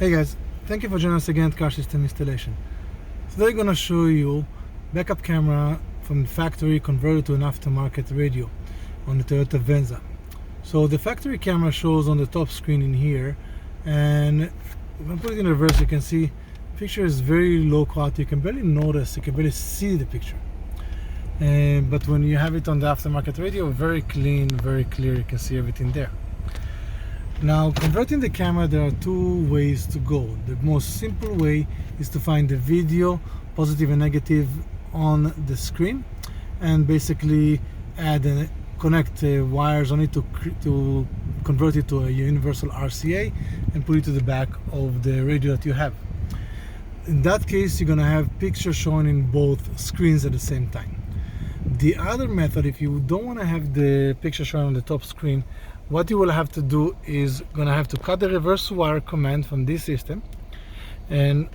Hey guys, thank you for joining us again at Car System Installation. Today I'm going to show you backup camera from the factory converted to an aftermarket radio on the Toyota Venza. So the factory camera shows on the top screen in here, and when I put it in reverse you can see the picture is very low quality. You can barely notice, you can barely see the picture. But when you have it on the aftermarket radio, very clean, very clear, you can see everything there. Now, converting the camera, there are two ways to go. The most simple way is to find the video, positive and negative, on the screen, and basically add and connect wires on it to convert it to a universal RCA and put it to the back of the radio that you have. In that case, you're going to have pictures showing in both screens at the same time. The other method, if you don't want to have the picture shown on the top screen, what you will have to do is gonna have to cut the reverse wire command from this system and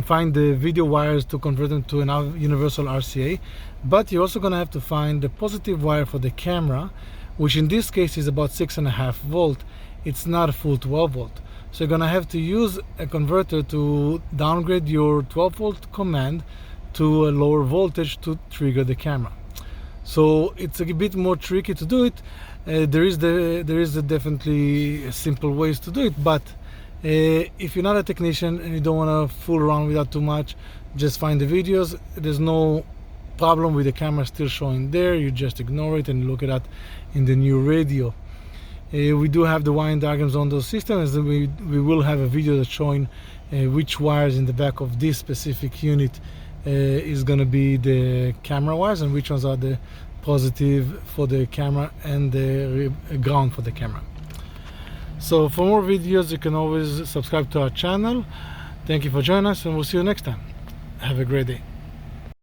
find the video wires to convert them to an universal RCA. But you're also gonna have to find the positive wire for the camera, which in this case is about 6.5 volt. It's not a full 12 volt. So you're gonna have to use a converter to downgrade your 12 volt command to a lower voltage to trigger the camera. So it's a bit more tricky to do it. There is definitely simple ways to do it, but if you're not a technician and you don't want to fool around with that too much, just find the videos. There's no problem with the camera still showing there. You just ignore it and look at that in the new radio. We do have the wiring diagrams on those systems, and we will have a video that's showing which wires in the back of this specific unit is going to be the camera wires and which ones are the positive for the camera and the ground for the camera. So for more videos you can always subscribe to our channel. Thank you for joining us, and we'll see you next time. Have a great day.